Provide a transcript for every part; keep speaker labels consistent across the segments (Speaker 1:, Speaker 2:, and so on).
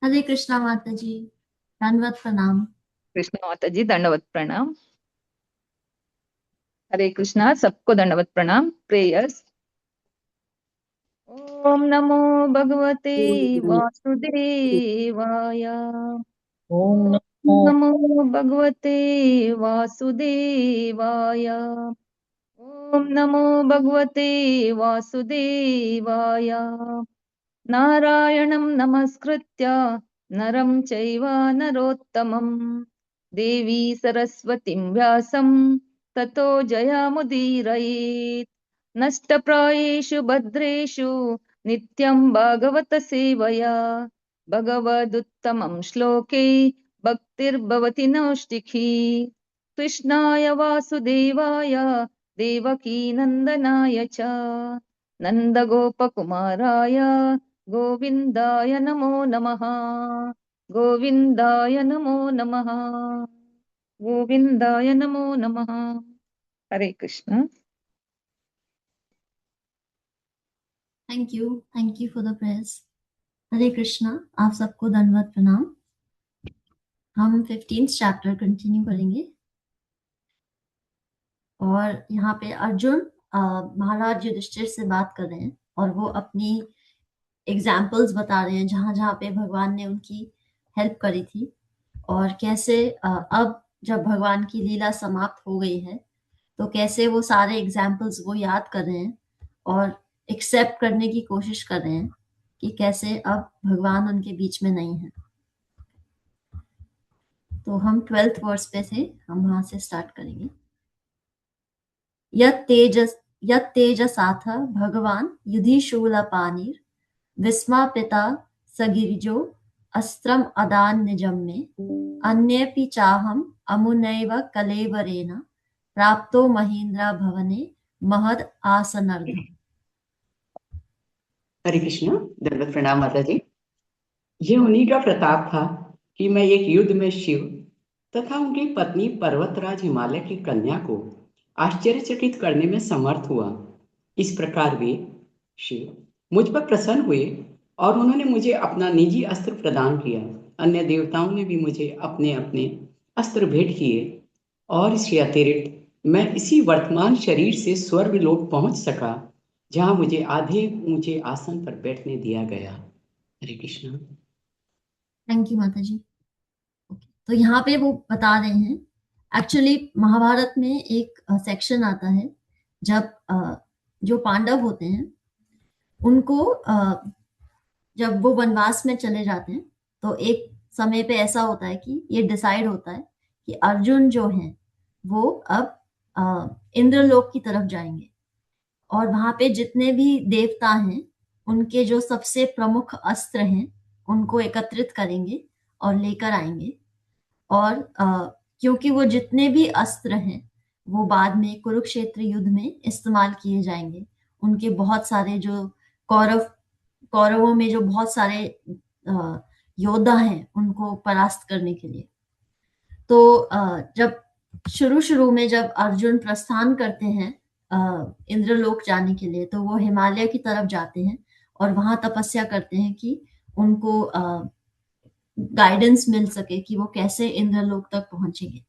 Speaker 1: हरे कृष्णा माता जी। दंडवत प्रणाम।
Speaker 2: कृष्ण माता जी दंडवत प्रणाम। हरे कृष्णा, सबको दंडवत प्रणाम। प्रेयर्स। ओम नमो भगवते वासुदेवाय।
Speaker 3: ओम
Speaker 2: ओम
Speaker 3: नमो
Speaker 2: नमो भगवते वासुदेवाय। ओम नमो भगवते वासुदेवाय। नारायणं नमस्कृत्य नरं चैव नरोत्तमं देवी सरस्वतीं व्यासं ततो जयमुदीरयेत्। नष्टप्रायेषु भद्रेषु नित्यं भागवत सेवया भगवदुत्तमं श्लोके भक्तिर्भवति नौष्टिकी। कृष्णाय वासुदेवाय देवकीनन्दनाय च नन्दगोपकुमाराय गोविन्दाय नमो नमः। गोविन्दाय नमो नमः। गोविन्दाय नमो नमः। Hare Krishna.
Speaker 1: Thank you for the prayers. Hare Krishna, आप सबको दंडवत प्रणाम। हम 15th चैप्टर कंटिन्यू करेंगे और यहाँ पे अर्जुन महाराज युधिष्ठिर से बात कर रहे हैं और वो अपनी एग्जाम्पल्स बता रहे हैं जहां जहां पे भगवान ने उनकी हेल्प करी थी और कैसे अब जब भगवान की लीला समाप्त हो गई है तो कैसे वो सारे एग्जाम्पल्स वो याद कर रहे हैं और एक्सेप्ट करने की कोशिश कर रहे हैं कि कैसे अब भगवान उनके बीच में नहीं है। तो हम 12th वर्स पे से हम वहां से स्टार्ट करेंगे। यत् तेजसाथ भगवान युधि शूलपाणिर विस्मापिता सगिरिजो अस्त्रम अदान निजम में अन्येपि चाहम अमुनैव कलेवरेण प्राप्तो महेन्द्रा भवने महद आसनर्घम।
Speaker 3: हरे कृष्ण। दंडवत प्रणाम माता जी। ये उन्हीं का प्रताप था कि मैं एक युद्ध में शिव तथा उनकी पत्नी पर्वतराज हिमालय की कन्या को आश्चर्यचकित करने में समर्थ हुआ। इस प्रकार वे शिव मुझ पर प्रसन्न हुए और उन्होंने मुझे अपना निजी अस्त्र प्रदान किया। अन्य देवताओं ने भी मुझे अपने अपने अस्त्र भेंट किए और इसके अतिरिक्त मैं इसी वर्तमान शरीर से स्वर्गलोक पहुंच सका जहां मुझे आधे ऊंचे आसन पर बैठने दिया गया। हरे कृष्ण।
Speaker 1: थैंक यू माता जी। तो यहाँ पे वो बता रहे हैं एक्चुअली महाभारत में एक सेक्शन आता है जब जो पांडव होते हैं उनको जब वो वनवास में चले जाते हैं तो एक समय पे ऐसा होता है कि ये डिसाइड होता है कि अर्जुन जो हैं वो अब इंद्रलोक की तरफ जाएंगे और वहां पे जितने भी देवता हैं उनके जो सबसे प्रमुख अस्त्र हैं उनको एकत्रित करेंगे और लेकर आएंगे और क्योंकि वो जितने भी अस्त्र हैं वो बाद में कुरुक्षेत्र युद्ध में इस्तेमाल किए जाएंगे। उनके बहुत सारे जो कौरवों में जो बहुत सारे योद्धा हैं उनको परास्त करने के लिए। तो जब शुरू शुरू में जब अर्जुन प्रस्थान करते हैं इंद्रलोक जाने के लिए तो वो हिमालय की तरफ जाते हैं और वहां तपस्या करते हैं कि उनको गाइडेंस मिल सके कि वो कैसे इंद्रलोक तक पहुंचेंगे।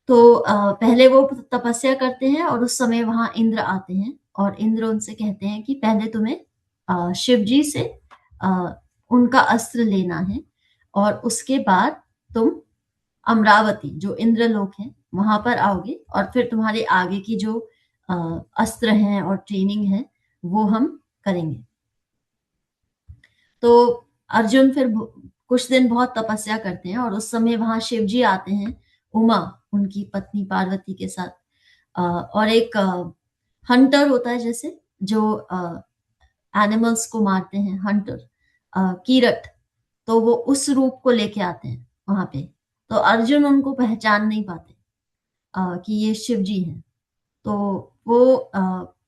Speaker 1: तो पहले वो तपस्या करते हैं और उस समय वहां इंद्र आते हैं और इंद्र उनसे कहते हैं कि पहले तुम्हें शिव जी से अ, उनका अस्त्र लेना है और उसके बाद तुम अमरावती जो इंद्रलोक है वहां पर आओगे और फिर तुम्हारे आगे की जो अस्त्र हैं और ट्रेनिंग है वो हम करेंगे। तो अर्जुन फिर कुछ दिन बहुत तपस्या करते हैं और उस समय वहां शिव जी आते हैं उमा उनकी पत्नी पार्वती के साथ और एक हंटर होता है जैसे जो एनिमल्स को मारते हैं हंटर कीरट। तो वो उस रूप को लेके आते हैं वहां पे। तो अर्जुन उनको पहचान नहीं पाते कि ये शिव जी हैं। तो वो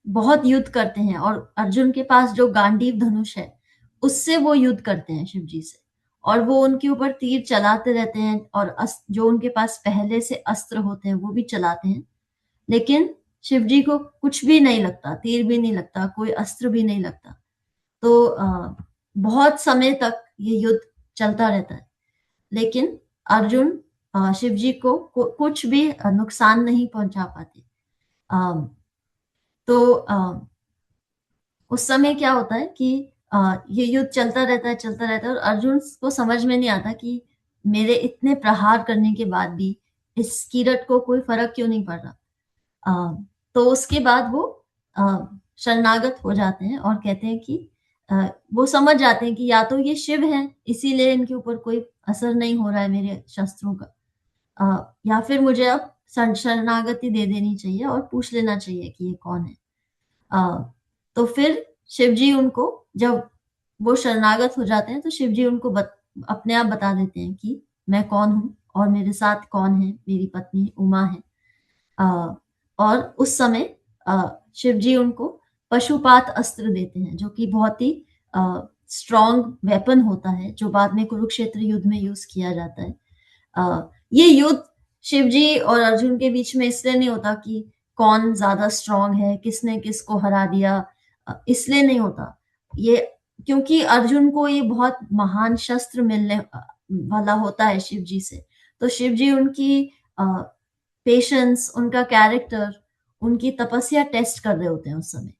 Speaker 1: बहुत युद्ध करते हैं और अर्जुन के पास जो गांडीव धनुष है उससे वो युद्ध करते हैं शिव जी से और वो उनके ऊपर तीर चलाते रहते हैं और जो उनके पास पहले से अस्त्र होते हैं वो भी चलाते हैं। लेकिन शिव जी को कुछ भी नहीं लगता, तीर भी नहीं लगता, कोई अस्त्र भी नहीं लगता। तो बहुत समय तक ये युद्ध चलता रहता है। लेकिन अर्जुन शिव जी को कुछ भी नुकसान नहीं पहुंचा पाते। तो उस समय क्या होता है कि ये युद्ध चलता रहता है और अर्जुन को समझ में नहीं आता कि मेरे इतने प्रहार करने के बाद भी इस कीरट को कोई फर्क क्यों नहीं पड़ रहा। तो उसके बाद वो शरणागत हो जाते हैं और कहते हैं कि वो समझ जाते हैं कि या तो ये शिव हैं इसीलिए इनके ऊपर कोई असर नहीं हो रहा है मेरे शस्त्रों का, या फिर मुझे अब शरणागति दे देनी चाहिए और पूछ लेना चाहिए कि ये कौन है। तो फिर शिव जी उनको, जब वो शरणागत हो जाते हैं तो शिव जी उनको अपने आप बता देते हैं कि मैं कौन हूँ और मेरे साथ कौन है, मेरी पत्नी उमा है। और उस समय शिव जी उनको पशुपात अस्त्र देते हैं, जो कि बहुत ही स्ट्रॉन्ग वेपन होता है, जो बाद में कुरुक्षेत्र युद्ध में यूज किया जाता है। ये युद्ध शिव जी और अर्जुन के बीच में इसलिए नहीं होता कि कौन ज्यादा स्ट्रॉन्ग है, किसने किसको हरा दिया, इसलिए नहीं होता ये, क्योंकि अर्जुन को ये बहुत महान शस्त्र मिलने वाला होता है शिव जी से। तो शिव जी उनकी पेशेंस, उनका कैरेक्टर, उनकी तपस्या टेस्ट कर रहे होते हैं उस समय।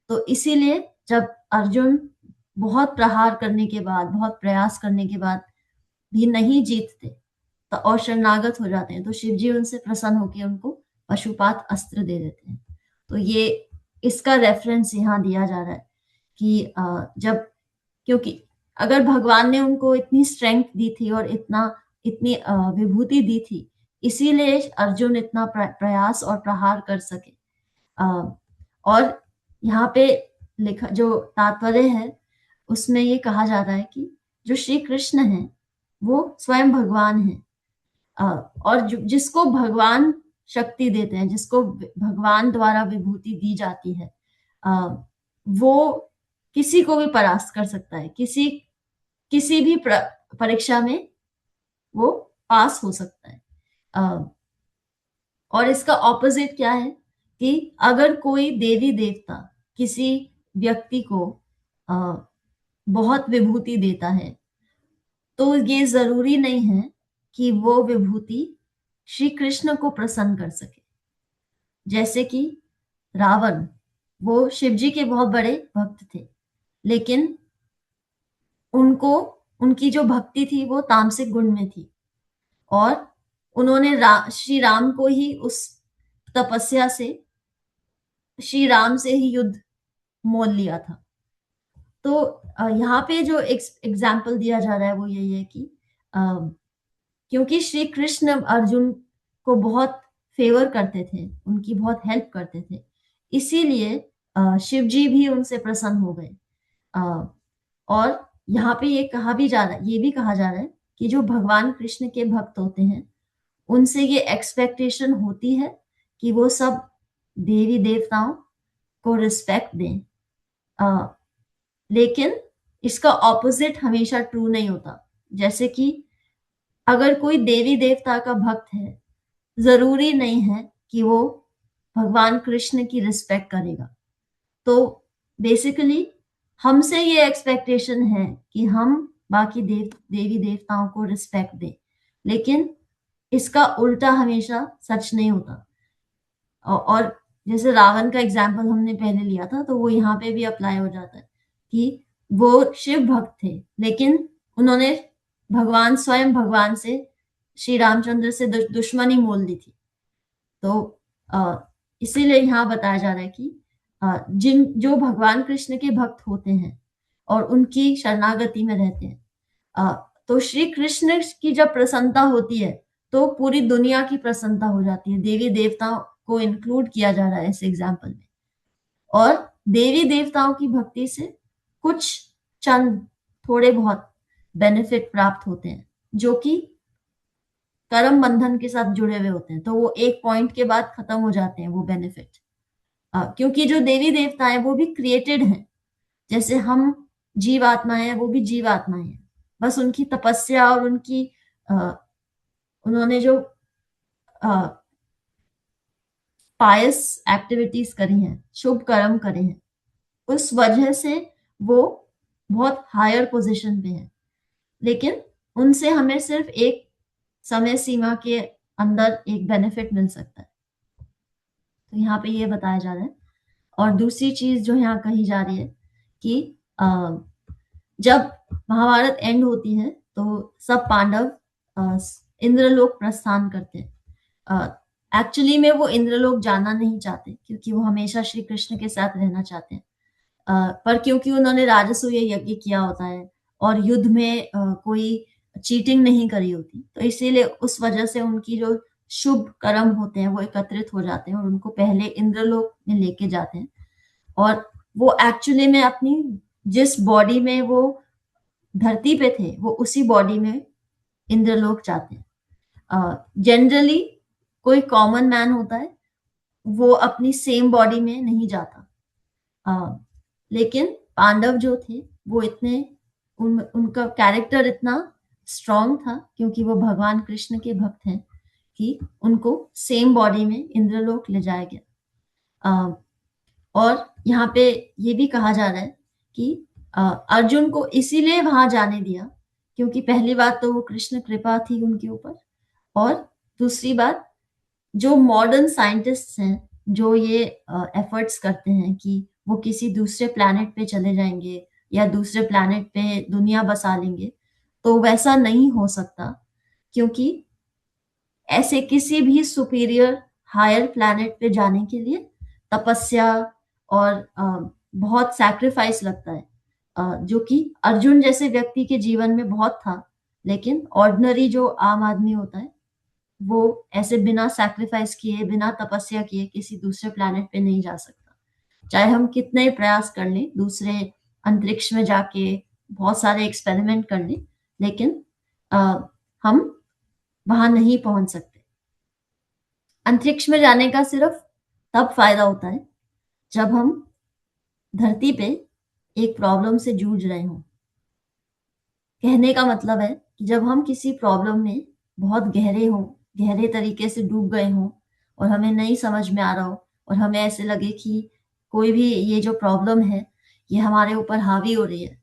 Speaker 1: तो इसीलिए जब अर्जुन बहुत प्रहार करने के बाद, बहुत प्रयास करने के बाद भी नहीं जीतते तो और शरणागत हो जाते हैं, तो शिव जी उनसे प्रसन्न होकर उनको पशुपात अस्त्र दे देते हैं। तो ये इसका रेफरेंस यहाँ दिया जा रहा है कि जब, क्योंकि अगर भगवान ने उनको इतनी स्ट्रेंथ दी थी और इतनी विभूति दी थी, इसीलिए अर्जुन इतना प्रयास और प्रहार कर सके। और यहाँ पे लिखा जो तात्पर्य है उसमें ये कहा जाता है कि जो श्री कृष्ण है वो स्वयं भगवान है, और जिसको भगवान शक्ति देते हैं, जिसको भगवान द्वारा विभूति दी जाती है, वो किसी को भी परास्त कर सकता है, किसी भी परीक्षा में वो पास हो सकता है। और इसका ऑपोजिट क्या है कि अगर कोई देवी देवता किसी व्यक्ति को बहुत विभूति देता है, तो ये जरूरी नहीं है कि वो विभूति श्री कृष्ण को प्रसन्न कर सके। जैसे कि रावण, वो शिव जी के बहुत बड़े भक्त थे, लेकिन उनको, उनकी जो भक्ति थी वो तामसिक गुण में थी, और उन्होंने श्री राम को ही उस तपस्या से, श्री राम से ही युद्ध मोल लिया था। तो यहाँ पे जो एग्जाम्पल दिया जा रहा है वो यही है कि क्योंकि श्री कृष्ण अर्जुन को बहुत फेवर करते थे, उनकी बहुत हेल्प करते थे, इसीलिए शिव जी भी उनसे प्रसन्न हो गए। और यहाँ पे ये कहा भी जा रहा है, ये भी कहा जा रहा है कि जो भगवान कृष्ण के भक्त होते हैं उनसे ये एक्सपेक्टेशन होती है कि वो सब देवी देवताओं को रिस्पेक्ट दें, लेकिन इसका ऑपोजिट हमेशा ट्रू नहीं होता। जैसे कि अगर कोई देवी देवता का भक्त है, जरूरी नहीं है कि वो भगवान कृष्ण की रिस्पेक्ट करेगा। तो बेसिकली हमसे ये एक्सपेक्टेशन है कि हम बाकी देवी देवताओं को रिस्पेक्ट दें, लेकिन इसका उल्टा हमेशा सच नहीं होता। और जैसे रावण का एग्जाम्पल हमने पहले लिया था, तो वो यहाँ पे भी अप्लाई हो जाता है कि वो शिव भक्त थे, लेकिन उन्होंने स्वयं भगवान से, श्री रामचंद्र से दुश्मनी मोल ली थी। तो इसीलिए यहाँ बताया जा रहा है कि जो भगवान कृष्ण के भक्त होते हैं और उनकी शरणागति में रहते हैं, तो श्री कृष्ण की जब प्रसन्नता होती है तो पूरी दुनिया की प्रसन्नता हो जाती है। देवी देवताओं को इंक्लूड किया जा रहा है इस एग्जाम्पल में, और देवी देवताओं की भक्ति से कुछ चंद थोड़े बहुत बेनिफिट प्राप्त होते हैं, जो कि कर्म बंधन के साथ जुड़े हुए होते हैं। तो वो एक पॉइंट के बाद खत्म हो जाते हैं वो बेनिफिट, क्योंकि जो देवी देवता है वो भी क्रिएटेड हैं, जैसे हम जीव आत्माएं हैं, वो भी जीव आत्माएं हैं। बस उनकी तपस्या और उन्होंने जो पायस एक्टिविटीज करी हैं, शुभ कर्म करे हैं, उस वजह से वो बहुत हायर पोजीशन पे है। लेकिन उनसे हमें सिर्फ एक समय सीमा के अंदर एक बेनिफिट मिल सकता है। तो यहाँ पे ये बताया जा रहा है। और दूसरी चीज जो यहाँ कही जा रही है कि जब महाभारत एंड होती है तो सब पांडव इंद्रलोक प्रस्थान करते हैं। एक्चुअली में वो इंद्रलोक जाना नहीं चाहते क्योंकि वो हमेशा श्री कृष्ण के साथ रहना चाहते हैं। पर क्योंकि उन्होंने राजसूय यज्ञ किया होता है और युद्ध में कोई चीटिंग नहीं करी होती, तो इसीलिए उस वजह से उनकी जो शुभ कर्म होते हैं वो एकत्रित हो जाते हैं और उनको पहले इंद्रलोक में लेके जाते हैं। और वो एक्चुअली में अपनी जिस बॉडी में वो धरती पे थे वो उसी बॉडी में इंद्रलोक जाते हैं। जनरली कोई कॉमन मैन होता है वो अपनी सेम बॉडी में नहीं जाता। लेकिन पांडव जो थे वो इतने उनका कैरेक्टर इतना स्ट्रांग था क्योंकि वो भगवान कृष्ण के भक्त हैं कि उनको सेम बॉडी में इंद्रलोक ले जाया गया। और यहाँ पे ये भी कहा जा रहा है कि अर्जुन को इसीलिए वहां जाने दिया क्योंकि पहली बात तो वो कृष्ण कृपा थी उनके ऊपर, और दूसरी बात जो मॉडर्न साइंटिस्ट्स हैं जो ये एफर्ट्स करते हैं कि वो किसी दूसरे प्लैनेट पे चले जाएंगे या दूसरे प्लैनेट पे दुनिया बसा लेंगे, तो वैसा नहीं हो सकता क्योंकि ऐसे किसी भी सुपीरियर हायर प्लैनेट पे जाने के लिए तपस्या और बहुत सैक्रिफाइस लगता है, जो कि अर्जुन जैसे व्यक्ति के जीवन में बहुत था। लेकिन ऑर्डिनरी जो आम आदमी होता है वो ऐसे बिना सैक्रिफाइस किए बिना तपस्या किए किसी दूसरे प्लैनेट पे नहीं जा सकता। चाहे हम कितने प्रयास कर लें, दूसरे अंतरिक्ष में जाके बहुत सारे एक्सपेरिमेंट कर लें, लेकिन हम वहां नहीं पहुंच सकते। अंतरिक्ष में जाने का सिर्फ तब फायदा होता है जब हम धरती पे एक प्रॉब्लम से जूझ रहे हों। कहने का मतलब है कि जब हम किसी प्रॉब्लम में बहुत गहरे तरीके से डूब गए हों और हमें नहीं समझ में आ रहा हो और हमें ऐसे लगे कि कोई भी ये जो प्रॉब्लम है ये हमारे ऊपर हावी हो रही है,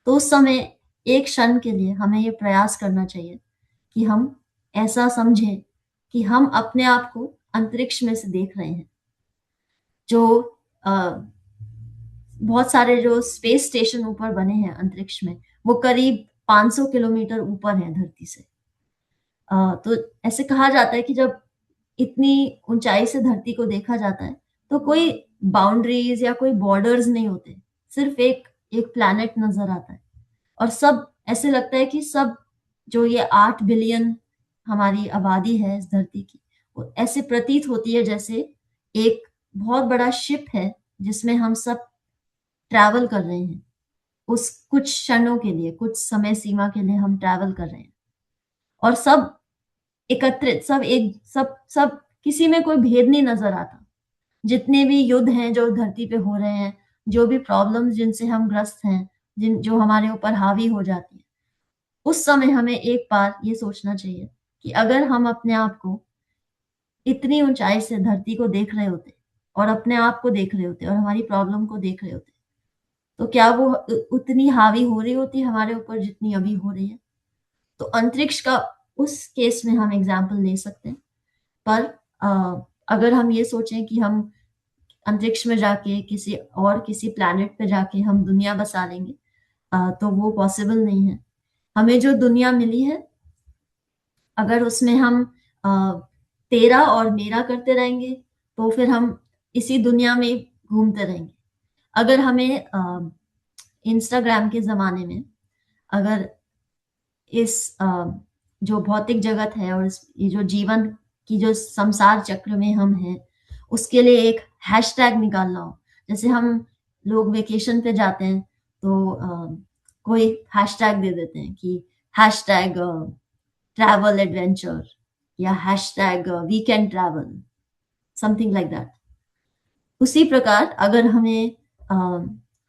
Speaker 1: तो उस समय एक क्षण के लिए हमें ये प्रयास करना चाहिए कि हम ऐसा समझें कि हम अपने आप को अंतरिक्ष में से देख रहे हैं। जो बहुत सारे जो स्पेस स्टेशन ऊपर बने हैं अंतरिक्ष में वो करीब 500 किलोमीटर ऊपर है धरती से। तो ऐसे कहा जाता है कि जब इतनी ऊंचाई से धरती को देखा जाता है तो कोई बाउंड्रीज या कोई बॉर्डर्स नहीं होते, सिर्फ एक एक प्लैनेट नजर आता है और सब ऐसे लगता है कि सब जो ये 8 बिलियन हमारी आबादी है इस धरती की, वो ऐसे प्रतीत होती है जैसे एक बहुत बड़ा शिप है जिसमें हम सब ट्रैवल कर रहे हैं। उस कुछ क्षणों के लिए, कुछ समय सीमा के लिए हम ट्रैवल कर रहे हैं और सब एकत्रित, सब सब किसी में कोई भेद नहीं नजर आता। जितने भी युद्ध हैं जो धरती पे हो रहे हैं, जो भी प्रॉब्लम्स जिनसे हम ग्रस्त हैं, जिन जो हमारे ऊपर हावी हो जाती है, उस समय हमें एक बार ये सोचना चाहिए कि अगर हम अपने आप को इतनी ऊंचाई से धरती को देख रहे होते और अपने आप को देख रहे होते और हमारी प्रॉब्लम को देख रहे होते, तो क्या वो उतनी हावी हो रही होती हमारे ऊपर जितनी अभी हो रही है? तो अंतरिक्ष का उस केस में हम एग्जाम्पल ले सकते हैं। पर अगर हम ये सोचें कि हम अंतरिक्ष में जाके किसी प्लैनेट पे जाके हम दुनिया बसा लेंगे, तो वो पॉसिबल नहीं है। हमें जो दुनिया मिली है अगर उसमें हम तेरा और मेरा करते रहेंगे तो फिर हम इसी दुनिया में घूमते रहेंगे। अगर हमें इंस्टाग्राम के जमाने में अगर इस जो भौतिक जगत है और ये जो जीवन की जो संसार चक्र में हम हैं उसके लिए एक हैशटैग निकालना हो, जैसे हम लोग वेकेशन पे जाते हैं तो कोई हैशटैग दे देते हैं कि हैशटैग ट्रैवल एडवेंचर या hashtag weekend travel, something like that. उसी प्रकार अगर हमें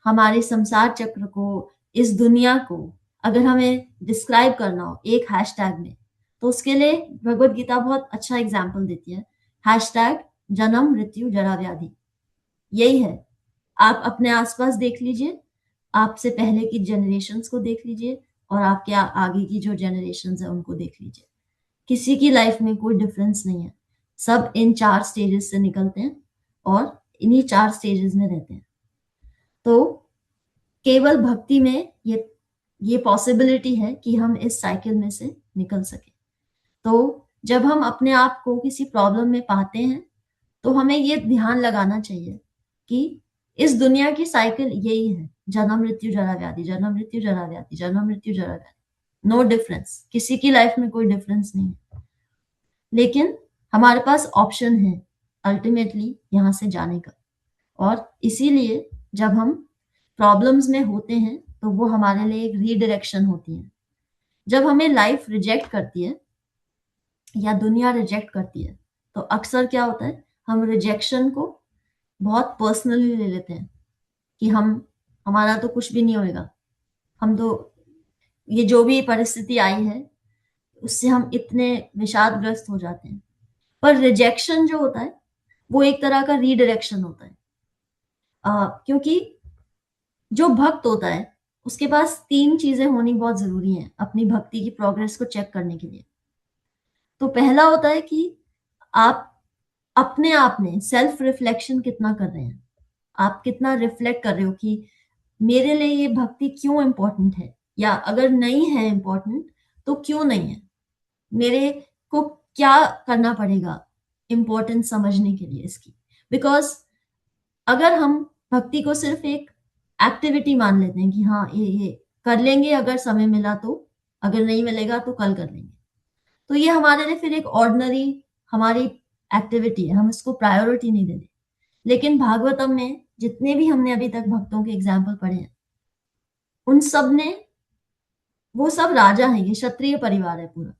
Speaker 1: हमारे संसार चक्र को, इस दुनिया को अगर हमें डिस्क्राइब करना हो एक हैशटैग में, तो उसके लिए भगवत गीता बहुत अच्छा एग्जाम्पल देती है। हैशटैग जन्म मृत्यु जरा व्याधि, यही है। आप अपने आसपास देख लीजिए, आपसे पहले की जनरेशन्स को देख लीजिए और आपके आगे की जो जनरेशन है उनको देख लीजिए, किसी की लाइफ में कोई डिफरेंस नहीं है। सब इन 4 स्टेजेस से निकलते हैं और इन्हीं 4 स्टेजेस में रहते हैं। तो केवल भक्ति में ये पॉसिबिलिटी है कि हम इस साइकिल में से निकल सके। तो जब हम अपने आप को किसी प्रॉब्लम में पाते हैं तो हमें ये ध्यान लगाना चाहिए कि इस दुनिया की साइकिल यही है, जन्म मृत्यु जरा व्याधि, जन्म मृत्यु जरा व्याधि, जन्म मृत्यु जरा व्याधि। नो डिफरेंस, किसी की लाइफ में कोई डिफरेंस नहीं है। लेकिन हमारे पास ऑप्शन है अल्टीमेटली यहाँ से जाने का, और इसीलिए जब हम प्रॉब्लम्स में होते हैं तो वो हमारे लिए एक रीडायरेक्शन होती है। जब हमें लाइफ रिजेक्ट करती है या दुनिया रिजेक्ट करती है तो अक्सर क्या होता है, हम रिजेक्शन को बहुत पर्सनली ले लेते हैं कि हमारा तो कुछ भी नहीं होएगा, हम तो ये जो भी परिस्थिति आई है उससे हम इतने विषादग्रस्त हो जाते हैं। पर रिजेक्शन जो होता है वो एक तरह का रीडायरेक्शन होता है। क्योंकि जो भक्त होता है उसके पास 3 चीजें होनी बहुत जरूरी हैं अपनी भक्ति की प्रोग्रेस को चेक करने के लिए। तो पहला होता है कि आप अपने आप में सेल्फ रिफ्लेक्शन कितना कर रहे हैं, आप कितना रिफ्लेक्ट कर रहे हो कि मेरे लिए ये भक्ति क्यों इंपॉर्टेंट है, या अगर नहीं है इंपॉर्टेंट तो क्यों नहीं है, मेरे को क्या करना पड़ेगा इंपॉर्टेंस समझने के लिए इसकी। बिकॉज अगर हम भक्ति को सिर्फ एक एक्टिविटी मान लेते हैं कि हाँ ये कर लेंगे अगर समय मिला तो, अगर नहीं मिलेगा तो कल कर लेंगे, तो ये हमारे लिए फिर एक ऑर्डिनरी हमारी एक्टिविटी है, हम इसको प्रायोरिटी नहीं देते। लेकिन भागवतम में जितने भी हमने अभी तक भक्तों के एग्जाम्पल पढ़े हैं उन सब ने, वो सब राजा हैं, ये क्षत्रिय परिवार है पूरा,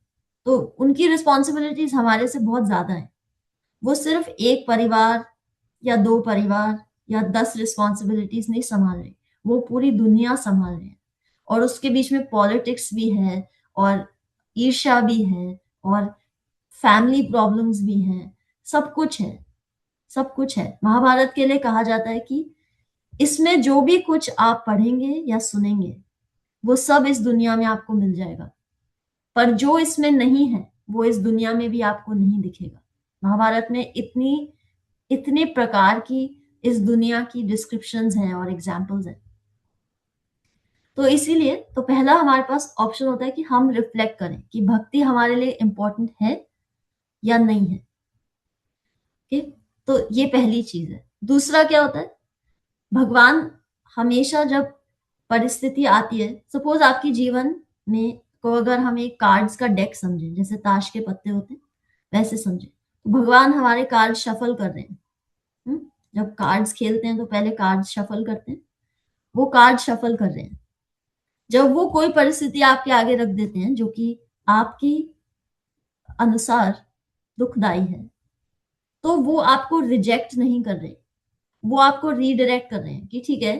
Speaker 1: तो उनकी रिस्पॉन्सिबिलिटीज हमारे से बहुत ज्यादा है। वो सिर्फ एक परिवार या 2 परिवार या 10 रिस्पॉन्सिबिलिटीज नहीं संभाल रहे, वो पूरी दुनिया संभाल रहे हैं। और उसके बीच में पॉलिटिक्स भी है और ईर्ष्या भी है और फैमिली प्रॉब्लम्स भी हैं, सब कुछ है, सब कुछ है। महाभारत के लिए कहा जाता है कि इसमें जो भी कुछ आप पढ़ेंगे या सुनेंगे वो सब इस दुनिया में आपको मिल जाएगा, पर जो इसमें नहीं है वो इस दुनिया में भी आपको नहीं दिखेगा। महाभारत में इतने प्रकार की इस दुनिया की डिस्क्रिप्शंस हैं और एग्जाम्पल्स हैं। तो इसीलिए तो पहला हमारे पास ऑप्शन होता है कि हम रिफ्लेक्ट करें कि भक्ति हमारे लिए इंपॉर्टेंट है या नहीं है। ओके, तो ये पहली चीज है। दूसरा क्या होता है, भगवान हमेशा जब परिस्थिति आती है, सपोज आपके जीवन में को अगर हम एक कार्ड्स का डेक समझें, जैसे ताश के पत्ते होते हैं वैसे समझें, तो भगवान हमारे कार्ड शफल कर रहे हैं। जब कार्ड्स खेलते हैं तो पहले कार्ड शफल करते हैं, वो कार्ड शफल कर रहे हैं। जब वो कोई परिस्थिति आपके आगे रख देते हैं जो कि आपकी अनुसार दुखदाई है, तो वो आपको रिजेक्ट नहीं कर रहे, वो आपको रीडायरेक्ट कर रहे हैं कि ठीक है,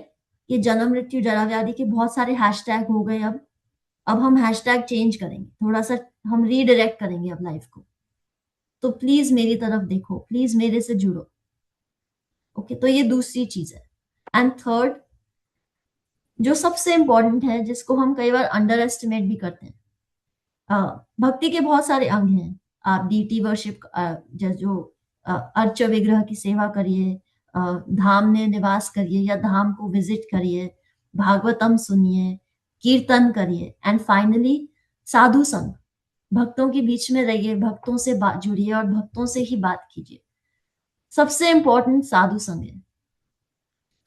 Speaker 1: ये जन्म मृत्यु जरा व्याधि के बहुत सारे हैशटैग हो गए, अब हम हैशटैग चेंज करेंगे, थोड़ा सा हम रीडायरेक्ट करेंगे अब लाइफ को, तो प्लीज मेरी तरफ देखो, प्लीज मेरे से जुड़ो। ओके, तो ये दूसरी चीज है। एंड थर्ड जो सबसे इंपॉर्टेंट है, जिसको हम कई बार अंडर एस्टिमेट भी करते हैं, भक्ति के बहुत सारे अंग हैं। आप डीटी वर्शिप, जो अर्च विग्रह की सेवा करिए, धाम में निवास करिए या धाम को विजिट करिए, भागवतम सुनिए, कीर्तन करिए, एंड फाइनली साधु संग, भक्तों के बीच में रहिए, भक्तों से बात जुड़िए और भक्तों से ही बात कीजिए। सबसे इंपॉर्टेंट साधु संग है।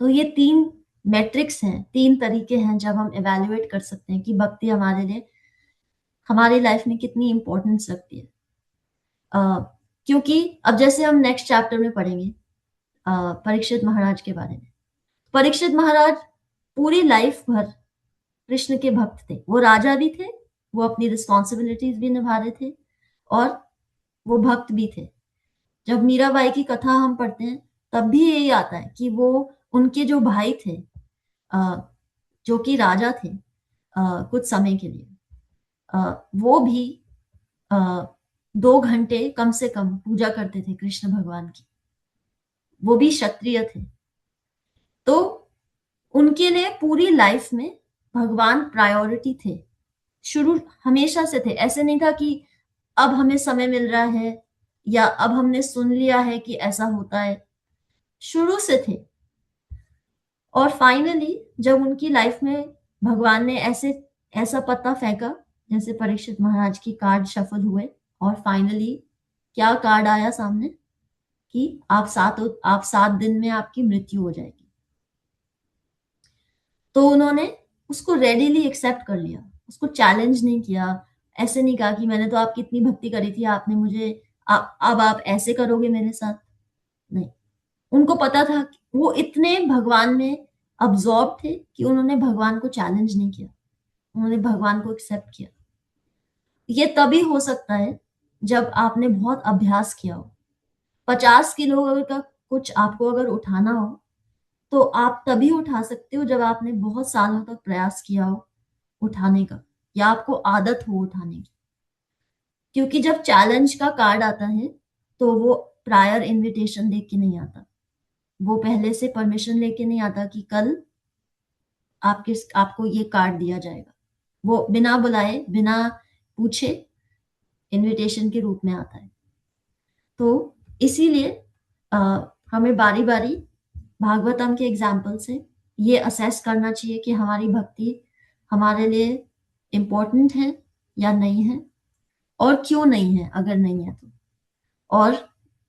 Speaker 1: तो ये 3 मैट्रिक्स हैं, 3 तरीके हैं जब हम एवेल्युएट कर सकते हैं कि भक्ति हमारे लिए हमारी लाइफ में कितनी इंपॉर्टेंस रखती है। क्योंकि अब जैसे हम नेक्स्ट चैप्टर में पढ़ेंगे परीक्षित महाराज के बारे में। परीक्षित महाराज पूरी लाइफ भर कृष्ण के भक्त थे, वो राजा भी थे, वो अपनी रिस्पॉन्सिबिलिटीज भी निभा रहे थे और वो भक्त भी थे। जब मीराबाई की कथा हम पढ़ते हैं तब भी यही आता है कि वो उनके जो भाई थे, जो कि राजा थे कुछ समय के लिए, वो भी 2 घंटे कम से कम पूजा करते थे कृष्ण भगवान की, वो भी क्षत्रिय थे। तो उनके लिए पूरी लाइफ में भगवान प्रायोरिटी थे, शुरू हमेशा से थे। ऐसे नहीं था कि अब हमें समय मिल रहा है या अब हमने सुन लिया है कि ऐसा होता है, शुरू से थे। और फाइनली जब उनकी लाइफ में भगवान ने ऐसा पत्ता फेंका, जैसे परीक्षित महाराज की कार्ड शफल हुए, और फाइनली क्या कार्ड आया सामने कि आप 7 दिन में आपकी मृत्यु हो जाएगी। तो उन्होंने उसको रेडीली एक्सेप्ट कर लिया, उसको चैलेंज नहीं किया। ऐसे नहीं कहा कि मैंने तो आपकी इतनी भक्ति करी थी, आपने मुझे अब आप ऐसे करोगे मेरे साथ। नहीं, उनको पता था कि वो इतने भगवान में अब्सॉर्ब थे कि उन्होंने भगवान को चैलेंज नहीं किया, उन्होंने भगवान को एक्सेप्ट किया। ये तभी हो सकता है जब आपने बहुत अभ्यास किया हो। 50 किलो अगर का कुछ आपको अगर उठाना हो तो आप तभी उठा सकते हो जब आपने बहुत सालों तक प्रयास किया हो उठाने का, या आपको आदत हो उठाने की। क्योंकि जब चैलेंज का कार्ड आता है तो वो प्रायर इनविटेशन देख के नहीं आता, वो पहले से परमिशन लेके नहीं आता कि कल आपको ये कार्ड दिया जाएगा। वो बिना बुलाए बिना पूछे इनविटेशन के रूप में आता है। तो इसीलिए हमें बारी बारी भागवतम के एग्जाम्पल से ये असेस करना चाहिए कि हमारी भक्ति हमारे लिए इम्पोर्टेंट है या नहीं है, और क्यों नहीं है अगर नहीं है तो। और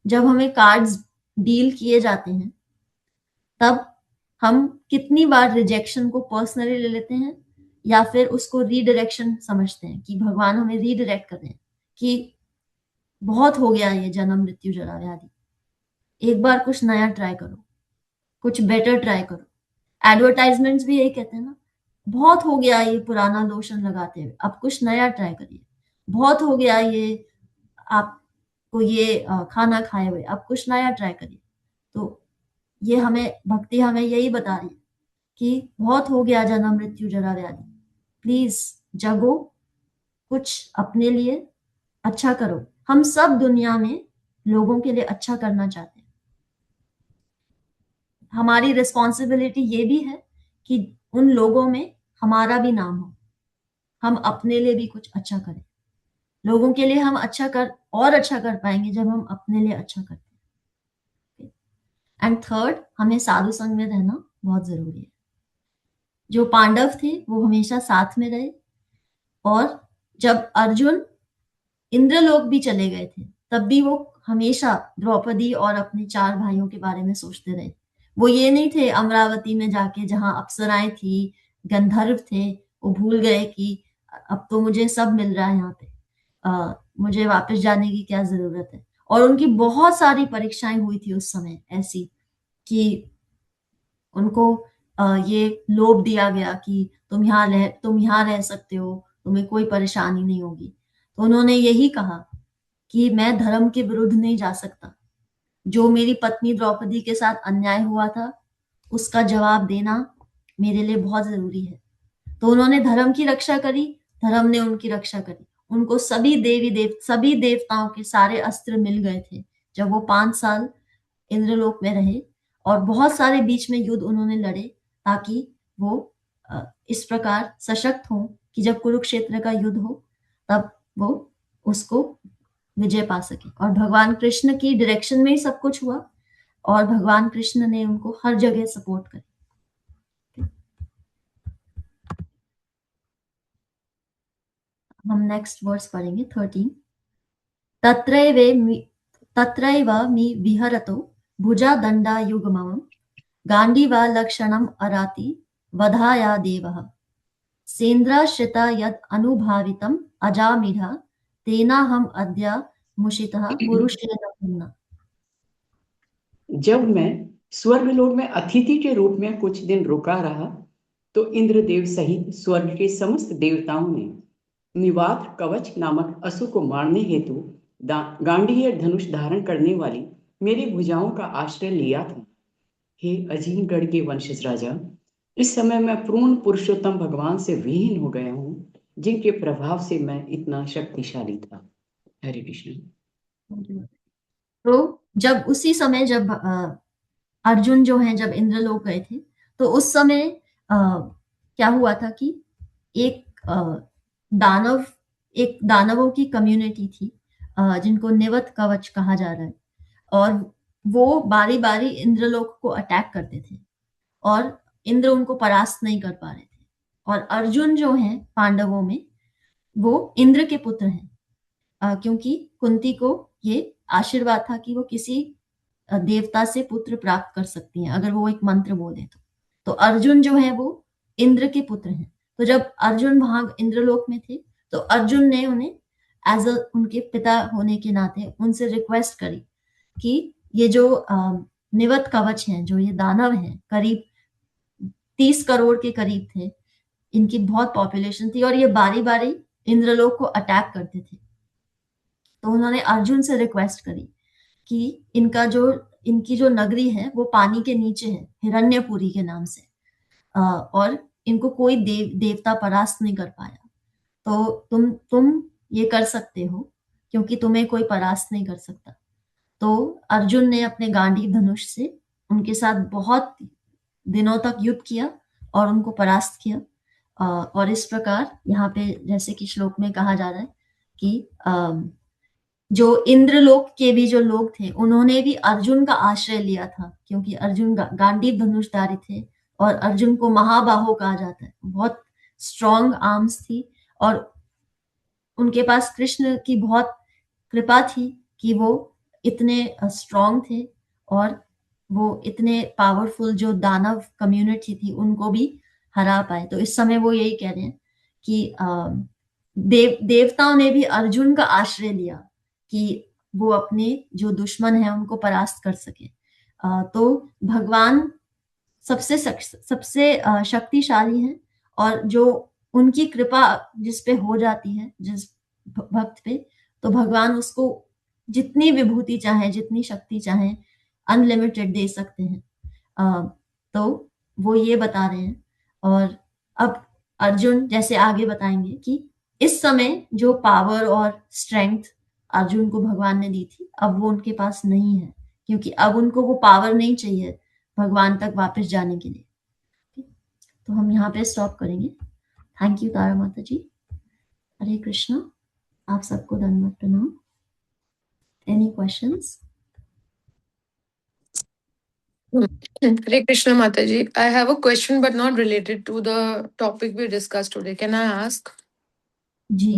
Speaker 1: जब हमें कार्ड्स डील किए जाते हैं तब हम कितनी बार रिजेक्शन को पर्सनली ले लेते हैं या फिर उसको रीडायरेक्शन समझते हैं कि भगवान हमें रीडायरेक्ट कर रहे हैं कि बहुत हो गया ये जन्म मृत्यु जरा व्याधि, एक बार कुछ नया ट्राई करो, कुछ बेटर ट्राई करो। एडवर्टाइजमेंट्स भी यही कहते हैं ना, बहुत हो गया ये पुराना लोशन लगाते हुए, अब कुछ नया ट्राई करिए। बहुत हो गया ये आपको ये खाना खाए हुए, अब कुछ नया ट्राई करिए। तो ये हमें भक्ति हमें यही बता रही है कि बहुत हो गया जन्म मृत्यु जरा व्याधि, प्लीज जगो, कुछ अपने लिए अच्छा करो। हम सब दुनिया में लोगों के लिए अच्छा करना चाहते हैं। हमारी रिस्पॉन्सिबिलिटी ये भी है कि उन लोगों में हमारा भी नाम हो, हम अपने लिए भी कुछ अच्छा करें। लोगों के लिए हम अच्छा कर पाएंगे जब हम अपने लिए अच्छा करते हैं। एंड थर्ड, हमें साधु संग में रहना बहुत जरूरी है। जो पांडव थे वो हमेशा साथ में रहे, और जब अर्जुन इंद्रलोक भी चले गए थे तब भी वो हमेशा द्रौपदी और अपने 4 भाइयों के बारे में सोचते रहे। वो ये नहीं थे अमरावती में जाके जहां अप्सराएं थी, गंधर्व थे, वो भूल गए कि अब तो मुझे सब मिल रहा है यहाँ पे, मुझे वापस जाने की क्या जरूरत है। और उनकी बहुत सारी परीक्षाएं हुई थी उस समय ऐसी कि उनको ये लोभ दिया गया कि तुम यहाँ रह सकते हो, तुम्हें कोई परेशानी नहीं होगी। तो उन्होंने यही कहा कि मैं धर्म के विरुद्ध नहीं जा सकता, जो मेरी पत्नी द्रौपदी के साथ अन्याय हुआ था उसका जवाब देना मेरे लिए बहुत जरूरी है। तो उन्होंने धर्म की रक्षा करी, धर्म ने उनकी रक्षा करी। उनको सभी देवताओं के सारे अस्त्र मिल गए थे जब वो 5 साल इंद्रलोक में रहे, और बहुत सारे बीच में युद्ध उन्होंने लड़े ताकि वो इस प्रकार सशक्त हो कि जब कुरुक्षेत्र का युद्ध हो तब वो उसको विजय पा सके। और भगवान कृष्ण की डायरेक्शन में ही सब कुछ हुआ, और भगवान कृष्ण ने उनको हर जगह सपोर्ट करी। हम नेक्स्ट वर्स पढ़ेंगे 13। तत्रैव मी विहरतो भुजा दंडा युगमम् गांडीवा लक्षणम अराति वधाया देवः सेन्द्राश्रिता यद अनुभावितम अजामिढ़ा तेनाहम अद्य मुषितः पुरुषेण पुनः।
Speaker 3: जब मैं स्वर्गलोक में अतिथि के रूप में कुछ दिन रुका रहा तो इंद्रदेव सहित स्वर्ग के समस्त देवताओं ने निवात कवच नामक असुर को मारने हेतु गांडीय धनुष धारण करने वाली मेरी भुजाओं का आश्रय लिया था। हे अजीमगढ़ के वंशज राजा, इस समय मैं पूर्ण पुरुषोत्तम भगवान से विहीन हो गया हूँ, जिनके प्रभाव से मैं इतना शक्तिशाली था। हरे कृष्ण।
Speaker 1: तो जब उसी समय जब अर्जुन जो है जब इंद्रलोक गए थे तो उस समय क्या हुआ था कि एक दानव, एक दानवों की कम्युनिटी थी जिनको निवत कवच कहा जा रहा है, और वो बारी बारी इंद्रलोक को अटैक करते थे और इंद्र उनको परास्त नहीं कर पा रहे थे। और अर्जुन जो है पांडवों में, वो इंद्र के पुत्र हैं, क्योंकि कुंती को ये आशीर्वाद था कि वो किसी देवता से पुत्र प्राप्त कर सकती हैं अगर वो एक मंत्र बोले तो अर्जुन जो है वो इंद्र के पुत्र हैं। तो जब अर्जुन वहां इंद्रलोक में थे तो अर्जुन ने उन्हें एज अ उनके पिता होने के नाते उनसे रिक्वेस्ट करी कि ये जो निवत कवच हैं, जो ये दानव हैं, करीब 30 करोड़ के करीब थे, इनकी बहुत पॉपुलेशन थी और ये बारी बारी इंद्रलोक को अटैक करते थे। तो उन्होंने अर्जुन से रिक्वेस्ट करी कि इनकी जो नगरी है वो पानी के नीचे है, हिरण्यपुरी के नाम से, और इनको कोई देवता परास्त नहीं कर पाया। तो तुम ये कर सकते हो क्योंकि तुम्हें कोई परास्त नहीं कर सकता। तो अर्जुन ने अपने गांडीव धनुष से उनके साथ बहुत दिनों तक युद्ध किया और उनको परास्त किया। और इस प्रकार यहाँ पे जैसे कि श्लोक में कहा जा रहा है कि जो इंद्रलोक के भी जो लोग थे उन्होंने भी अर्जुन का आश्रय लिया था, क्योंकि अर्जुन गांडीव धनुषधारी थे और अर्जुन को महाबाहो कहा जाता है। बहुत स्ट्रॉन्ग आर्म्स थी और उनके पास कृष्ण की बहुत कृपा थी कि वो इतने स्ट्रॉन्ग थे और वो इतने पावरफुल जो दानव कम्युनिटी थी उनको भी हरा पाए। तो इस समय वो यही कह रहे हैं कि देवताओं ने भी अर्जुन का आश्रय लिया कि वो अपने जो दुश्मन है उनको परास्त कर सके। तो भगवान सबसे शक्तिशाली है और जो उनकी कृपा जिस पे हो जाती है, जिस भक्त पे, तो भगवान उसको जितनी विभूति चाहे, जितनी शक्ति चाहे, अनलिमिटेड दे सकते हैं। तो वो ये बता रहे हैं। और अब अर्जुन जैसे आगे बताएंगे कि इस समय जो पावर और स्ट्रेंथ अर्जुन को भगवान ने दी थी अब वो उनके पास नहीं है, क्योंकि अब उनको वो पावर नहीं चाहिए भगवान तक वापस जाने के लिए। तो हम यहाँ पे स्टॉप करेंगे। थैंक यू तारा माता जी। हरे कृष्णा। आप सबको धन्यवाद, प्रणाम। Any questions?
Speaker 4: Hare Krishna Mataji. I have a question but not related to the topic we discussed today. Can I ask?
Speaker 1: जी।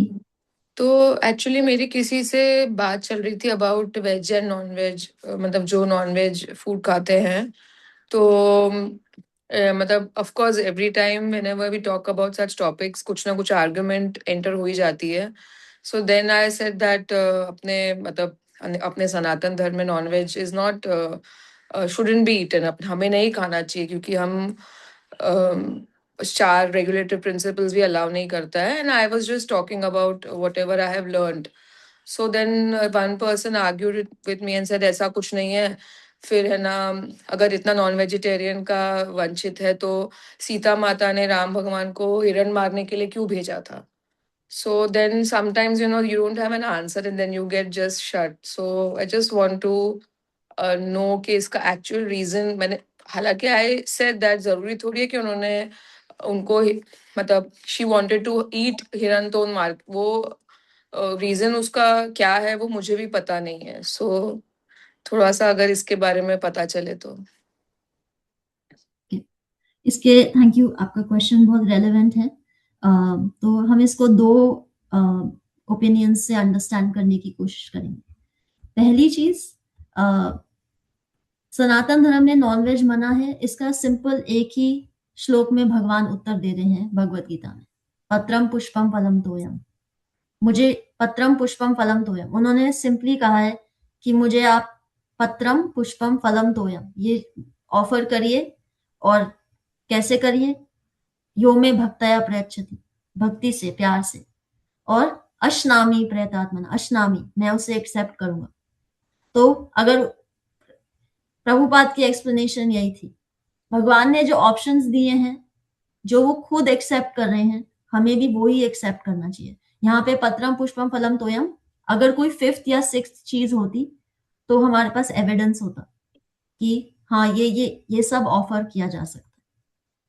Speaker 4: तो एक्चुअली मेरी किसी से बात चल रही थी about veg and non veg, मतलब जो नॉन वेज फूड खाते हैं। तो मतलब of course every time whenever we talk about such topics कुछ ना कुछ आर्गुमेंट एंटर हो ही जाती है। So then I said that अपने सनातन धर्म में non veg is not shouldn't be eaten, हमें नहीं खाना चाहिए क्योंकि हम 4 रेगुलेटरी प्रिंसिपल्स भी अलाउ नहीं करता है। And I was just talking about whatever I have learned. So then one person argued with me and said ऐसा कुछ नहीं है। फिर है ना, अगर इतना नॉन वेजिटेरियन का वंचित है तो सीता माता ने राम भगवान को हिरण मारने के लिए क्यों भेजा था? So then sometimes you don't have an answer and then you get just shut. So I just want to know कि इसका actual reason मैंने, हालांकि I said that जरूरी थोड़ी है कि उन्होंने उनको मतलब she wanted to eat हिरन तो मार, वो रीजन उसका क्या है वो मुझे भी पता नहीं है। सो थोड़ा सा अगर इसके बारे में पता चले तो।
Speaker 1: इसके थैंक यू, आपका क्वेश्चन बहुत रेलेवेंट है। तो हम इसको 2 ओपिनियन से अंडरस्टैंड करने की कोशिश करेंगे। पहली चीज, सनातन धर्म में नॉनवेज मना है, इसका सिंपल एक ही श्लोक में भगवान उत्तर दे रहे हैं भगवत गीता में, पत्रम पुष्पम फलम तोयम। मुझे पत्रम पुष्पम फलम तोयम, उन्होंने सिंपली कहा है कि मुझे आप पत्रम पुष्पम फलम तोयम ये ऑफर करिए। और कैसे करिए? यो में भक्तया प्रयच्छति, भक्ति से, प्यार से। और अश्नामी प्रयतात्मना, अश्नामी, मैं उसे एक्सेप्ट करूंगा। तो अगर प्रभुपाद की एक्सप्लेनेशन यही थी, भगवान ने जो ऑप्शंस दिए हैं जो वो खुद एक्सेप्ट कर रहे हैं, हमें भी वो ही एक्सेप्ट करना चाहिए। यहाँ पे पत्रम पुष्पम फलम तोयम, अगर कोई 5th या 6th चीज होती तो हमारे पास एविडेंस होता कि हाँ ये सब ऑफर किया जा सकता है,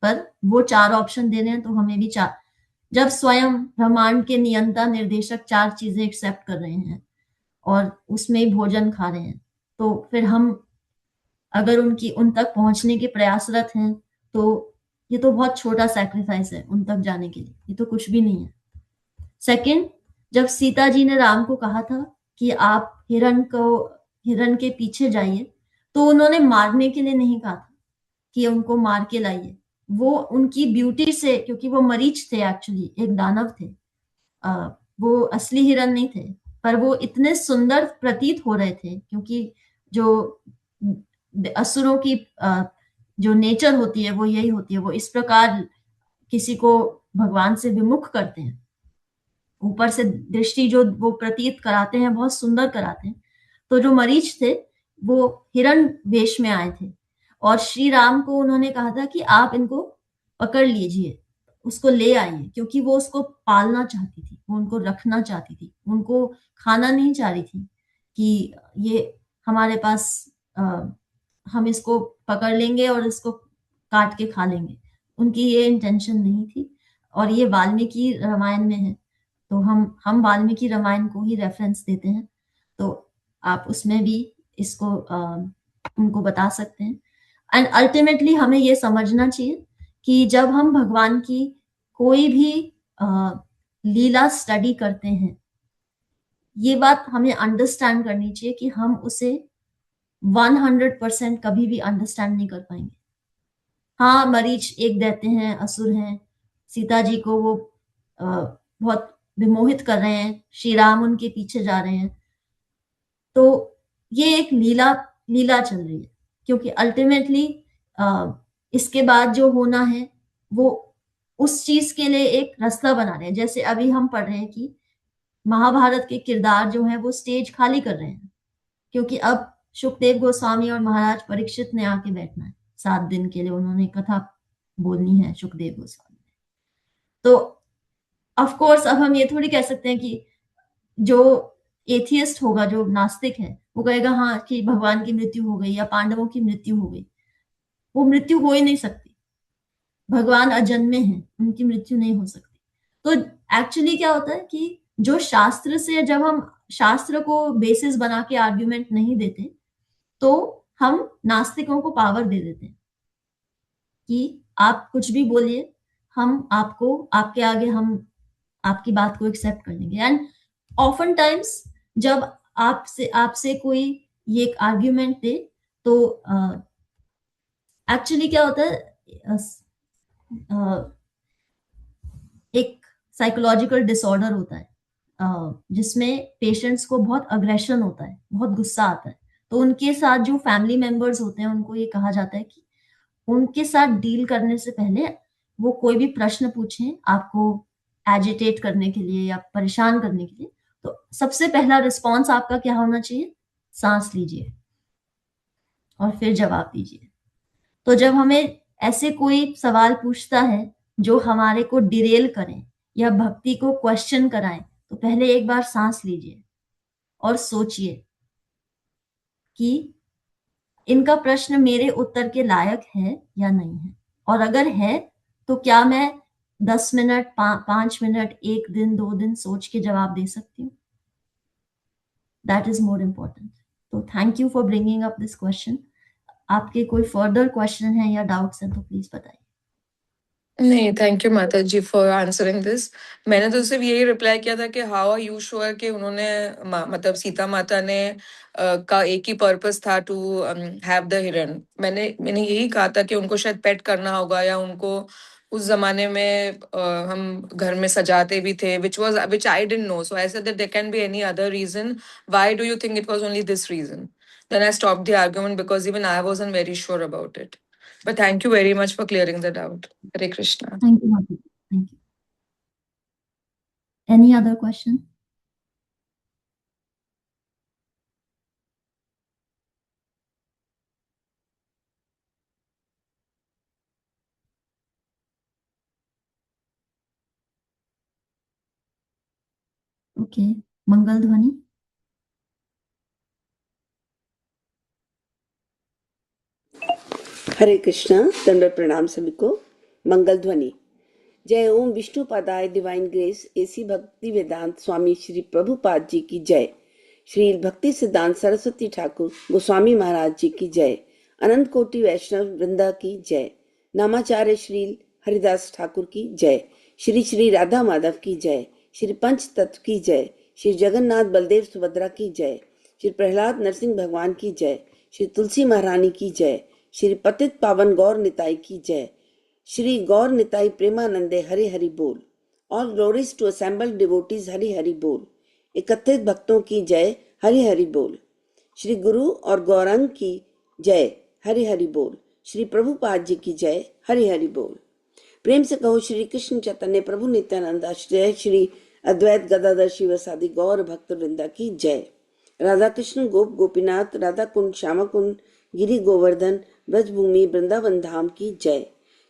Speaker 1: पर वो 4 ऑप्शन दे रहे हैं तो हमें भी जब स्वयं ब्रह्मांड के नियंता निर्देशक 4 चीजें एक्सेप्ट कर रहे हैं और उसमें ही भोजन खा रहे हैं, तो फिर हम अगर उन तक पहुंचने के प्रयासरत हैं, तो ये तो बहुत छोटा सैक्रिफाइस है उन तक जाने के लिए, ये तो कुछ भी नहीं है। सेकंड, जब सीता जी ने राम को कहा था कि आप हिरण के पीछे जाइए, तो उन्होंने मारने के लिए नहीं कहा था कि उनको मार के लाइए। वो उनकी ब्यूटी से, क्योंकि वो मरीच थे, एक्चुअली एक दानव थे, वो असली हिरण नहीं थे, पर वो इतने सुंदर प्रतीत हो रहे थे, क्योंकि जो असुरों की जो नेचर होती है वो यही होती है, वो इस प्रकार किसी को भगवान से विमुख करते हैं, ऊपर से दृष्टि जो वो प्रतीत कराते हैं बहुत सुंदर कराते हैं। तो जो मरीच थे वो हिरण वेश में आए थे, और श्री राम को उन्होंने कहा था कि आप इनको पकड़ लीजिए, उसको ले आइए, क्योंकि वो उसको पालना चाहती थी, वो उनको रखना चाहती थी, उनको खाना नहीं चाह रही थी कि ये हमारे पास हम इसको पकड़ लेंगे और इसको काट के खा लेंगे। उनकी ये इंटेंशन नहीं थी, और ये वाल्मीकि रामायण में है, तो हम वाल्मीकि रामायण को ही रेफरेंस देते हैं, तो आप उसमें भी इसको उनको बता सकते हैं। एंड अल्टीमेटली हमें ये समझना चाहिए कि जब हम भगवान की कोई भी लीला स्टडी करते हैं, ये बात हमें अंडरस्टैंड करनी चाहिए कि हम उसे 100% कभी भी अंडरस्टैंड नहीं कर पाएंगे। हाँ, मरीच एक दैत्य हैं, असुर हैं, सीता जी को वो बहुत विमोहित कर रहे हैं, श्री राम उनके पीछे जा रहे हैं, तो ये एक लीला चल रही है, क्योंकि अल्टीमेटली इसके बाद जो होना है वो उस चीज के लिए एक रास्ता बना रहे हैं। जैसे अभी हम पढ़ रहे हैं कि महाभारत के किरदार जो है वो स्टेज खाली कर रहे हैं, क्योंकि अब सुखदेव गोस्वामी और महाराज परीक्षित ने आके बैठना है 7 दिन के लिए, उन्होंने कथा बोलनी है सुखदेव गोस्वामी। तो ऑफ कोर्स अब हम ये थोड़ी कह सकते हैं कि जो एथियस्ट होगा, जो नास्तिक है, वो कहेगा हाँ कि भगवान की मृत्यु हो गई या पांडवों की मृत्यु हो गई। वो मृत्यु हो ही नहीं सकती, भगवान अजन्मे हैं, उनकी मृत्यु नहीं हो सकती। तो एक्चुअली क्या होता है कि जो शास्त्र से, जब हम शास्त्र को बेसिस बना के आर्ग्यूमेंट नहीं देते, तो हम नास्तिकों को पावर दे देते हैं कि आप कुछ भी बोलिए, हम आपको, आपके आगे हम आपकी बात को एक्सेप्ट कर लेंगे। एंड ऑफन टाइम्स जब आपसे कोई ये एक आर्ग्यूमेंट दे, तो एक्चुअली क्या होता है, एक साइकोलॉजिकल डिसऑर्डर होता है, जिसमें पेशेंट्स को बहुत अग्रेशन होता है, बहुत गुस्सा आता है। तो उनके साथ जो फैमिली मेंबर्स होते हैं, उनको ये कहा जाता है कि उनके साथ डील करने से पहले वो कोई भी प्रश्न पूछें आपको एजिटेट करने के लिए या परेशान करने के लिए, तो सबसे पहला रिस्पॉन्स आपका क्या होना चाहिए? सांस लीजिए और फिर जवाब दीजिए। तो जब हमें ऐसे कोई सवाल पूछता है जो हमारे को डिरेल करें या भक्ति को क्वेश्चन कराएं, तो पहले एक बार सांस लीजिए और सोचिए कि इनका प्रश्न मेरे उत्तर के लायक है या नहीं है, और अगर है तो क्या मैं 10 मिनट, 5 मिनट, 1 दिन, 2 दिन सोच के जवाब दे सकती हूँ? That is more important. तो thank you for bringing up this question. आपके कोई फर्दर क्वेश्चन है या डाउट्स हैं तो प्लीज बताइए।
Speaker 4: नहीं, थैंक यू माता जी फॉर आंसरिंग दिस। मैंने तो सिर्फ यही रिप्लाई किया था कि हाउ आर यू श्योर कि उन्होंने मतलब सीता माता ने का एक ही पर्पस था टू हैव द हिरन। मैंने यही कहा था कि उनको शायद पेट करना होगा, या उनको उस जमाने में हम घर में सजाते भी थे, which I didn't know. So I said that there can be any other reason. Why do you think it was only this reason? Then I stopped the argument because even I wasn't very sure about it. But thank you very much for clearing that out. Hare Krishna.
Speaker 1: Thank you, Mati. Thank you. Any other question? Okay, मंगल ध्वनि।
Speaker 5: हरे कृष्णा, दंडवत प्रणाम सभी को। मंगल ध्वनि। जय ओम विष्णुपादाय divine grace AC भक्ति वेदांत स्वामी श्री प्रभुपाद जी की जय। श्री भक्ति सिद्धांत सरस्वती ठाकुर गोस्वामी महाराज जी की जय। अनंत कोटि वैष्णव वृंदा की जय। नामाचार्य श्री हरिदास ठाकुर की जय। श्री श्री राधा माधव की जय। श्री पंच तत्व की जय। श्री जगन्नाथ बलदेव सुभद्रा की जय। श्री प्रहलाद नरसिंह भगवान की जय। श्री तुलसी महारानी की जय। श्री पतित पावन गौर निताई की जय। श्री गौर निताई प्रेमानंदे हरि हरि बोल। All glories to assembled devotees Hari Hari बोल। एकत्रित भक्तों की जय हरि हरि बोल। श्री गुरु और गौरंग की जय हरि हरि बोल। श्री प्रभुपाद जी की जय हरि हरि बोल। प्रेम से कहो श्री कृष्ण चैतन्य प्रभु नित्यानंद जय श्री अद्वैत गदाधर शिवसादि गौर भक्त वृंदा की जय। राधा कृष्ण गोप गोपीनाथ राधा कुंड श्यामा कुंड गिरी गोवर्धन ब्रजभूमि वृंदावन धाम की जय।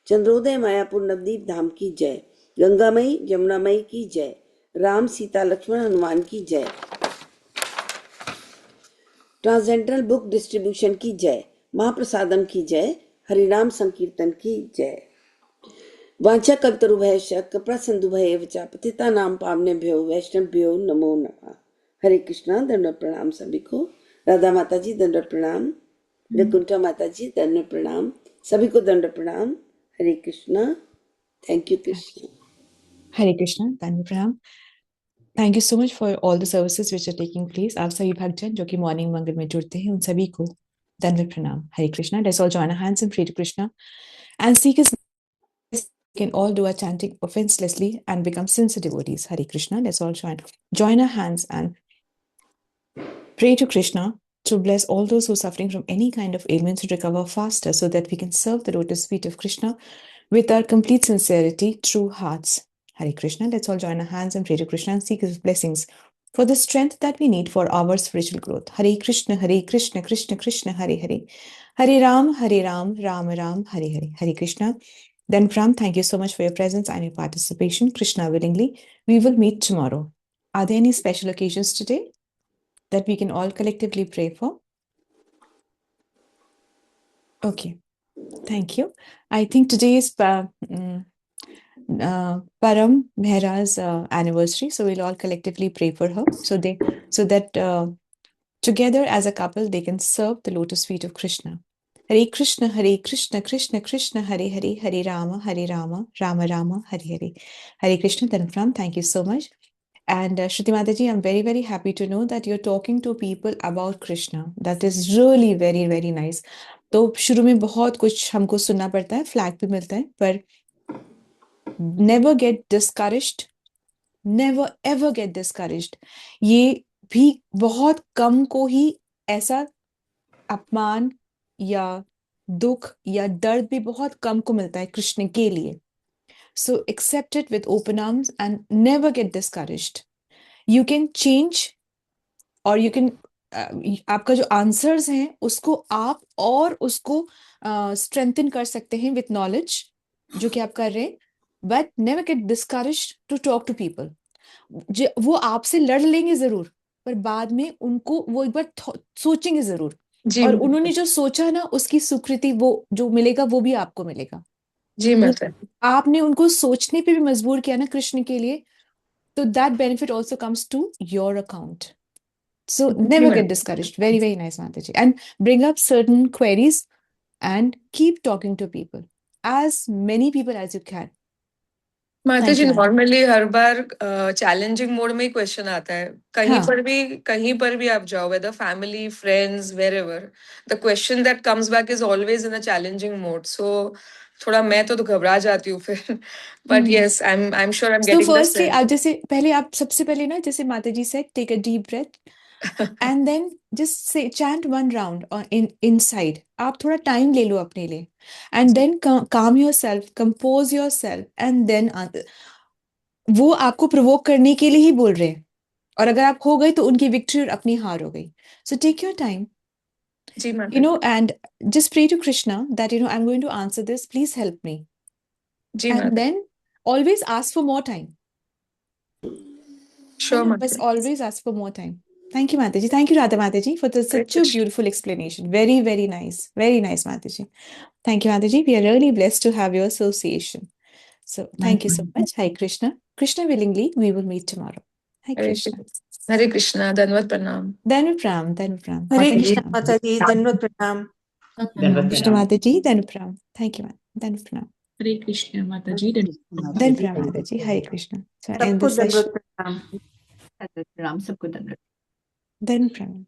Speaker 5: चंद्रोदय मायापुर नवदीप धाम की जय। गंगामयी यमुनामयी की जय। राम सीता लक्ष्मण हनुमान की जय। ट्रांसजेंडरल बुक डिस्ट्रीब्यूशन की जय। महाप्रसादम की जय। हरिनाम संकीर्तन की जय। वांछा कल्पतरुभ्यश्च कृपा सिंधुभ्येव च पतितानां पावनेभ्यो वैष्णवेभ्यो नमो नमः। हरे कृष्णा। दंडवत प्रणाम सभी को। राधा माता जी दंडवत प्रणाम। वैकुंठा माता जी दंडवत प्रणाम। सभी को दंडवत प्रणाम। Hare Krishna. Thank you Krishna.
Speaker 6: Hare Krishna, Dhanvi Pranam. Thank you so much for all the services which are taking place. आप सभी भक्तजन जो कि मॉर्निंग मंगल में जुड़ते हैं उन सभी को धन्यवाद प्रणाम। Hare Krishna. Let's all join our hands and pray to Krishna and seek His. We can all do our chanting offenselessly and become sincere devotees. Hare Krishna. Let's all join our hands and pray to Krishna to bless all those who are suffering from any kind of ailments to recover faster so that we can serve the lotus feet of Krishna with our complete sincerity, true hearts. Hare Krishna. Let's all join our hands and pray to Krishna and seek His blessings for the strength that we need for our spiritual growth. Hare Krishna, Krishna Krishna, Hare Hare. Hare Ram, Ram Ram, Hare Hare. Hare Krishna. Then Pram, thank you so much for your presence and your participation. Krishna willingly, we will meet tomorrow. Are there any special occasions today that we can all collectively pray for? Okay, thank you. I think today is Param Mehra's anniversary, so we'll all collectively pray for her, so that together as a couple they can serve the lotus feet of Krishna. Hare Krishna, Krishna Krishna, Hare Hare, Hare Rama, Rama Rama, Hare Hare. Hare Krishna. Dhanapram, thank you so much. And Shruti Mataji, I'm very, very happy to know that you're talking to people about Krishna. That is really very, very nice. तो शुरू में बहुत कुछ हमको सुनना पड़ता है, flag भी मिलता है, पर never get discouraged, never ever get discouraged. ये भी बहुत कम को ही ऐसा अपमान या दुख या दर्द भी बहुत कम को मिलता है कृष्ण के लिए. So accept it with open arms and never get discouraged. You can change or you can आपका जो आंसर्स हैं उसको आप और उसको स्ट्रेंथन कर सकते हैं विथ नॉलेज जो कि आप कर रहे हैं. But never get discouraged to talk to people. वो आपसे लड़ लेंगे जरूर, पर बाद में उनको वो एक बार सोचेंगे जरूर, और उन्होंने जो सोचा ना उसकी स्वीकृति वो जो मिलेगा वो भी आपको मिलेगा.
Speaker 4: जी माता.
Speaker 6: आपने उनको सोचने पे भी मजबूर किया ना कृष्ण के लिए, तो that benefit also comes to your account. So never get discouraged. Very, very nice, Mataji. And bring up certain queries and keep talking to people. As many people as you can.
Speaker 4: माता जी normally हर बार challenging mode में ही question आता है. कहीं पर भी आप जाओ, whether family friends wherever, the question that comes back is always in a challenging mode. So थोड़ा मैं तो घबरा जाती हूँ फिर. But yes, I am sure I am getting this.
Speaker 6: Firstly आप जैसे पहले आप सबसे पहले ना जैसे माताजी से take a deep breath and then just say chant one round inside. आप थोड़ा टाइम ले लो अपने लिए, and then calm yourself, compose yourself, and then वो आपको प्रोवोक करने के लिए ही बोल रहे हैं, और अगर आप हो गए तो उनकी विक्ट्री और अपनी हार हो गई. So take your time, you know, and just pray to Krishna that I'm going to answer this, please help me. And then always ask for more time.
Speaker 4: Sure,
Speaker 6: but always ask for more time. Thank you, Mataji. Thank you, Radha Mataji, for such a beautiful explanation. Very, very nice. Very nice, Mataji. Thank you, Mataji. We are really blessed to have your association. So thank you so much. Hare Krishna. Krishna willingly, we will meet tomorrow. Hare Krishna.
Speaker 4: Hare Krishna. Danvat pranam.
Speaker 6: Danvat pranam. Danvat pranam.
Speaker 7: Hare
Speaker 6: Mataji,
Speaker 7: Krishna माता जी, दंडवत प्रणाम।
Speaker 3: दंडवत
Speaker 6: Krishna
Speaker 3: प्रणाम।
Speaker 6: Mataji, Danvat pranam. Thank you, ma'am. Danvat pranam.
Speaker 8: हरे कृष्ण माता जी।
Speaker 6: Danvat pranam, Mataji. Hare Krishna. So end
Speaker 7: सबको
Speaker 6: the session.
Speaker 7: दंडवत प्रणाम।
Speaker 8: प्रणाम सबको दंडवत।
Speaker 6: Danvat pranam.